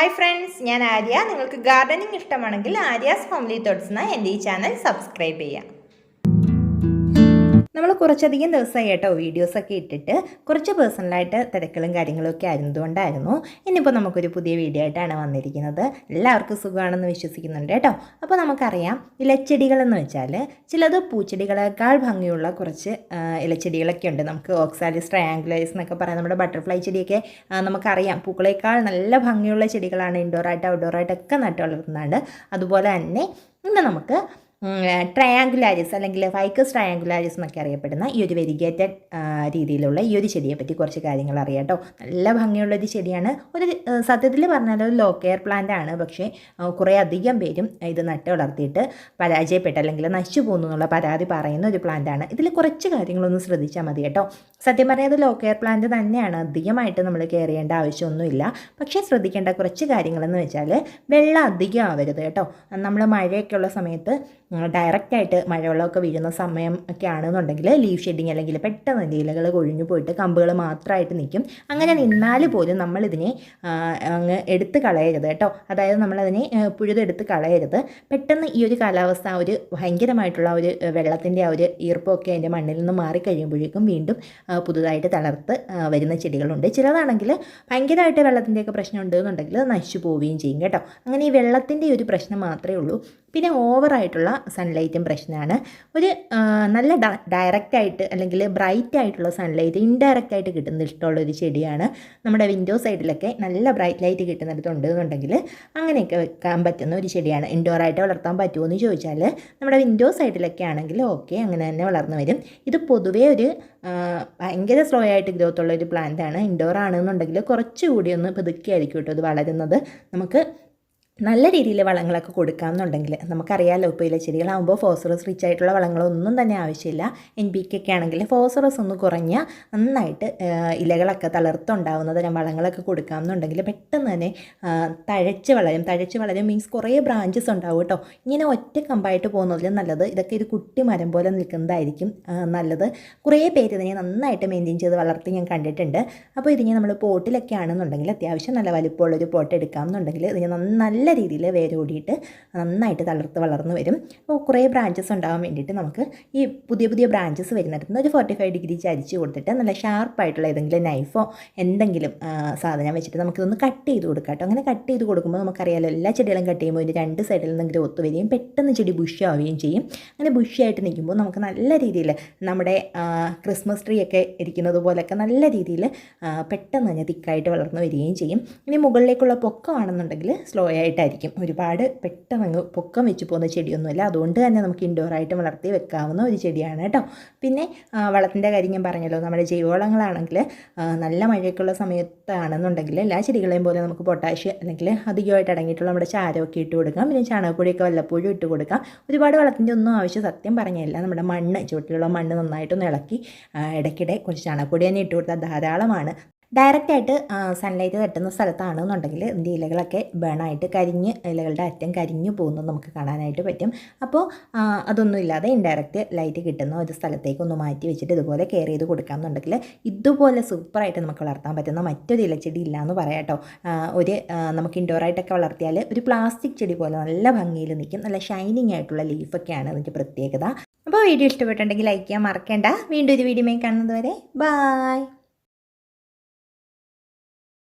Hi friends, ഞാൻ ആര്യ. നിങ്ങൾക്ക് gardening ഇഷ്ടമാണെങ്കിൽ ആര്യാസ് ഫാമിലി തോട്ട്സ് എന്ന എൻ്റെ ഈ ചാനൽ സബ്സ്ക്രൈബ് ചെയ്യാം. നമ്മൾ കുറച്ചധികം ദിവസമായി കേട്ടോ വീഡിയോസൊക്കെ ഇട്ടിട്ട് കുറച്ച് പേഴ്സണലായിട്ട് തിരക്കുകളും കാര്യങ്ങളൊക്കെ ആയിരുന്നതുകൊണ്ടായിരുന്നു. ഇന്നിപ്പോൾ നമുക്കൊരു പുതിയ വീഡിയോ ആയിട്ടാണ് വന്നിരിക്കുന്നത്. എല്ലാവർക്കും സുഖമാണെന്ന് വിശ്വസിക്കുന്നുണ്ട് കേട്ടോ. അപ്പോൾ നമുക്കറിയാം, ഇലച്ചെടികളെന്ന് വെച്ചാൽ ചിലത് പൂച്ചെടികളേക്കാൾ ഭംഗിയുള്ള കുറച്ച് ഇലച്ചെടികളൊക്കെ ഉണ്ട്. നമുക്ക് ഓക്സാലിസ് ട്രയാങ്കുലൈസ് എന്നൊക്കെ പറയാം. നമ്മുടെ ബട്ടർഫ്ലൈ ചെടിയൊക്കെ നമുക്കറിയാം, പൂക്കളേക്കാൾ നല്ല ഭംഗിയുള്ള ചെടികളാണ് ഇൻഡോറായിട്ട് ഔട്ട്ഡോറായിട്ടൊക്കെ നട്ടു വളർത്തുന്നുണ്ട്. അതുപോലെ തന്നെ ഇന്ന് നമുക്ക് ട്രയാങ്കുലാരിസ് അല്ലെങ്കിൽ ഫൈക്കസ് ട്രയാങ്കുലാരിസ് എന്നൊക്കെ അറിയപ്പെടുന്ന ഈ ഒരു വെരിഗേറ്റഡ് രീതിയിലുള്ള ഈ ഒരു ചെടിയെ പറ്റി കുറച്ച് കാര്യങ്ങൾ അറിയാം കേട്ടോ. നല്ല ഭംഗിയുള്ളൊരു ചെടിയാണ്. സത്യത്തിൽ പറഞ്ഞാൽ ഒരു ലോ കെയർ പ്ലാന്റ് ആണ്. പക്ഷേ കുറേ അധികം പേരും ഇത് നട്ട് വളർത്തിയിട്ട് പരാജയപ്പെട്ട് അല്ലെങ്കിൽ നശിച്ചു പോകുന്നു എന്നുള്ള പരാതി പറയുന്ന ഒരു പ്ലാന്റ് ആണ്. ഇതിൽ കുറച്ച് കാര്യങ്ങളൊന്ന് ശ്രദ്ധിച്ചാൽ മതി കേട്ടോ. സത്യം പറയുന്നത് ലോ കെയർ പ്ലാന്റ് തന്നെയാണ്. അധികമായിട്ട് നമ്മൾ കെയർ ചെയ്യേണ്ട ആവശ്യമൊന്നുമില്ല. പക്ഷേ ശ്രദ്ധിക്കേണ്ട കുറച്ച് കാര്യങ്ങളെന്ന് വെച്ചാൽ വെള്ളം അധികം ആവരുത് കേട്ടോ. നമ്മൾ മഴയൊക്കെ ഉള്ള സമയത്ത് ഡയറക്റ്റായിട്ട് മഴവെള്ളമൊക്കെ വീഴുന്ന സമയം ഒക്കെ ആണെന്നുണ്ടെങ്കിൽ ലീഫ് ഷെഡിങ് അല്ലെങ്കിൽ പെട്ടെന്ന് ഇലകൾ കൊഴിഞ്ഞു പോയിട്ട് കമ്പുകൾ മാത്രമായിട്ട് നിൽക്കും. അങ്ങനെ നിന്നാൽ പോലും നമ്മളിതിനെ അങ്ങ് എടുത്ത് കളയരുത് കേട്ടോ. അതായത് നമ്മളതിനെ പുഴുതെടുത്ത് കളയരുത്. പെട്ടെന്ന് ഈ ഒരു കാലാവസ്ഥ ഒരു ഭയങ്കരമായിട്ടുള്ള ഒരു വെള്ളത്തിൻ്റെ ആ ഒരു ഈർപ്പമൊക്കെ അതിൻ്റെ മണ്ണിൽ നിന്ന് മാറിക്കഴിയുമ്പോഴേക്കും വീണ്ടും പുതുതായിട്ട് തളർത്ത് വരുന്ന ചെടികളുണ്ട്. ചിലതാണെങ്കിൽ ഭയങ്കരമായിട്ട് വെള്ളത്തിൻ്റെയൊക്കെ പ്രശ്നം ഉണ്ടെന്നുണ്ടെങ്കിൽ നശിച്ചു പോവുകയും ചെയ്യും കേട്ടോ. അങ്ങനെ ഈ വെള്ളത്തിൻ്റെ ഒരു പ്രശ്നം മാത്രമേ ഉള്ളൂ. പിന്നെ ഓവറായിട്ടുള്ള സൺലൈറ്റും പ്രശ്നമാണ്. ഒരു നല്ല ഡയറക്റ്റായിട്ട് അല്ലെങ്കിൽ ബ്രൈറ്റ് ആയിട്ടുള്ള സൺലൈറ്റ് ഇൻഡയറക്റ്റായിട്ട് കിട്ടുന്ന ഇഷ്ടമുള്ളൊരു ചെടിയാണ്. നമ്മുടെ വിൻഡോ സൈഡിലൊക്കെ നല്ല ബ്രൈറ്റ് ലൈറ്റ് കിട്ടുന്നിടത്തുണ്ടെന്നുണ്ടെങ്കിൽ അങ്ങനെയൊക്കെ വെക്കാൻ പറ്റുന്ന ഒരു ചെടിയാണ്. ഇൻഡോറായിട്ട് വളർത്താൻ പറ്റുമോ എന്ന് ചോദിച്ചാൽ നമ്മുടെ വിൻഡോ സൈഡിലൊക്കെ ആണെങ്കിൽ ഓക്കെ, അങ്ങനെ തന്നെ വളർന്നു വരും. ഇത് പൊതുവേ ഒരു ഭയങ്കര സ്ലോ ആയിട്ട് ഗ്രോത്ത് ഉള്ള ഒരു പ്ലാന്റ് ആണ്. ഇൻഡോർ ആണെന്നുണ്ടെങ്കിൽ കുറച്ചുകൂടി ഒന്ന് പതുക്കെയായിരിക്കും കേട്ടോ ഇത് വളരുന്നത്. നമുക്ക് നല്ല രീതിയിൽ വളങ്ങളൊക്കെ കൊടുക്കാമെന്നുണ്ടെങ്കിൽ നമുക്കറിയാമല്ലോ, ഇപ്പോൾ ഇലച്ചെടികളാകുമ്പോൾ ഫോസ്ഫറസ് റിച്ച് ആയിട്ടുള്ള വളങ്ങളൊന്നും തന്നെ ആവശ്യമില്ല. NPK ഒക്കെ ആണെങ്കിൽ ഫോസ്ഫറസ് ഒന്ന് കുറഞ്ഞ നന്നായിട്ട് ഇലകളൊക്കെ തളർത്തുണ്ടാവുന്ന തരം വളങ്ങളൊക്കെ കൊടുക്കാമെന്നുണ്ടെങ്കിൽ പെട്ടെന്ന് തന്നെ തഴച്ച് വളരും മീൻസ് കുറേ ബ്രാഞ്ചസ് ഉണ്ടാവും കേട്ടോ. ഇങ്ങനെ ഒറ്റ കമ്പായിട്ട് പോകുന്നതിലും നല്ലത് ഇതൊക്കെ ഒരു കുട്ടി മരം പോലെ നിൽക്കുന്നതായിരിക്കും നല്ലത്. കുറേ പേര് ഇതിനെ നന്നായിട്ട് മെയിൻറ്റെയിൻ ചെയ്ത് വളർത്തി ഞാൻ കണ്ടിട്ടുണ്ട്. അപ്പോൾ ഇതിനെ നമ്മൾ പോട്ടിലൊക്കെ ആണെന്നുണ്ടെങ്കിൽ അത്യാവശ്യം നല്ല വലിപ്പമുള്ളൊരു പോട്ട് എടുക്കാമെന്നുണ്ടെങ്കിൽ ഇതിനെ നല്ല രീതിയിൽ വേരോടിയിട്ട് നന്നായിട്ട് തളർത്ത് വളർന്നു വരും. അപ്പോൾ കുറേ ബ്രാഞ്ചസ് ഉണ്ടാകാൻ വേണ്ടിയിട്ട് നമുക്ക് ഈ പുതിയ ബ്രാഞ്ചസ് വരുന്നിടത്ത് ഒരു 45 ഡിഗ്രി ചരിച്ച് കൊടുത്തിട്ട് നല്ല ഷാർപ്പായിട്ടുള്ള ഏതെങ്കിലും നൈഫോ എന്തെങ്കിലും സാധനം വെച്ചിട്ട് നമുക്കിതൊന്ന് കട്ട് ചെയ്ത് കൊടുക്കാം കേട്ടോ. അങ്ങനെ കട്ട് ചെയ്ത് കൊടുക്കുമ്പോൾ നമുക്കറിയാമല്ലോ, എല്ലാ ചെടികളും കട്ട് ചെയ്യുമ്പോൾ ഇതിൻ്റെ രണ്ട് സൈഡിൽ നിന്ന് ഗ്രോത്ത് വരികയും പെട്ടെന്ന് ചെടി ബുഷാവുകയും ചെയ്യും. അങ്ങനെ ബുഷിയായിട്ട് നിൽക്കുമ്പോൾ നമുക്ക് നല്ല രീതിയിൽ നമ്മുടെ ക്രിസ്മസ് ട്രീ ഒക്കെ ഇരിക്കുന്നത് പോലെയൊക്കെ നല്ല രീതിയിൽ പെട്ടെന്ന് തന്നെ തിക്കായിട്ട് വളർന്നു വരികയും ചെയ്യും. ഇനി മുകളിലേക്കുള്ള പൊക്കമാണെന്നുണ്ടെങ്കിൽ സ്ലോ ആയിട്ടായിരിക്കും. ഒരുപാട് പെട്ടെന്ന് അങ്ങ് പൊക്കം വെച്ച് പോകുന്ന ചെടിയൊന്നുമില്ല. അതുകൊണ്ട് തന്നെ നമുക്ക് ഇൻഡോറായിട്ട് വളർത്തി വെക്കാവുന്ന ഒരു ചെടിയാണ് കേട്ടോ. പിന്നെ വളത്തിൻ്റെ കാര്യം ഞാൻ പറഞ്ഞല്ലോ, നമ്മുടെ ജൈവവളങ്ങളാണെങ്കിൽ നല്ല മഴയൊക്കെയുള്ള സമയത്താണെന്നുണ്ടെങ്കിൽ എല്ലാ ചെടികളെയും പോലെ നമുക്ക് പൊട്ടാഷ്യം അല്ലെങ്കിൽ അധികമായിട്ട് അടങ്ങിയിട്ടുള്ള നമ്മുടെ ചാരമൊക്കെ ഇട്ട് കൊടുക്കാം. പിന്നെ ചാണകപ്പൊടിയൊക്കെ വല്ലപ്പോഴും ഇട്ട് കൊടുക്കാം. ഒരുപാട് വളത്തിൻ്റെ ഒന്നും ആവശ്യം സത്യം പറഞ്ഞില്ല. നമ്മുടെ മണ്ണ്, ചുവട്ടിലുള്ള മണ്ണ് നന്നായിട്ടൊന്ന് ഇളക്കി ഇടയ്ക്കിടെ കുറച്ച് ചാണകപ്പൊടി തന്നെ ഇട്ട് കൊടുത്താൽ ധാരാളമാണ്. ഡയറക്റ്റായിട്ട് സൺലൈറ്റ് തട്ടുന്ന സ്ഥലത്താണെന്നുണ്ടെങ്കിൽ ഇതിൻ്റെ ഇലകളൊക്കെ ബേണായിട്ട് ഇലകളുടെ അറ്റം കരിഞ്ഞു പോകുന്നത് നമുക്ക് കാണാനായിട്ട് പറ്റും. അപ്പോൾ അതൊന്നും ഇല്ലാതെ ഇൻഡയറക്റ്റ് ലൈറ്റ് കിട്ടുന്ന ഒരു സ്ഥലത്തേക്ക് ഒന്ന് മാറ്റി വെച്ചിട്ട് ഇതുപോലെ കെയർ ചെയ്ത് കൊടുക്കാമെന്നുണ്ടെങ്കിൽ ഇതുപോലെ സൂപ്പറായിട്ട് നമുക്ക് വളർത്താൻ പറ്റുന്ന മറ്റൊരു ഇലച്ചെടി ഇല്ല എന്ന് പറയാം കേട്ടോ. നമുക്ക് ഇൻഡോറായിട്ടൊക്കെ വളർത്തിയാൽ ഒരു പ്ലാസ്റ്റിക് ചെടി പോലെ നല്ല ഭംഗിയിൽ നിൽക്കും. നല്ല ഷൈനിങ് ആയിട്ടുള്ള ലീഫൊക്കെയാണ് അതിൻ്റെ പ്രത്യേകത. അപ്പോൾ വീഡിയോ ഇഷ്ടപ്പെട്ടിട്ടുണ്ടെങ്കിൽ ലൈക്ക് ചെയ്യാൻ മറക്കേണ്ട. വീണ്ടും ഒരു വീഡിയോയിൽ കാണുന്നത് വരെ ബൈ.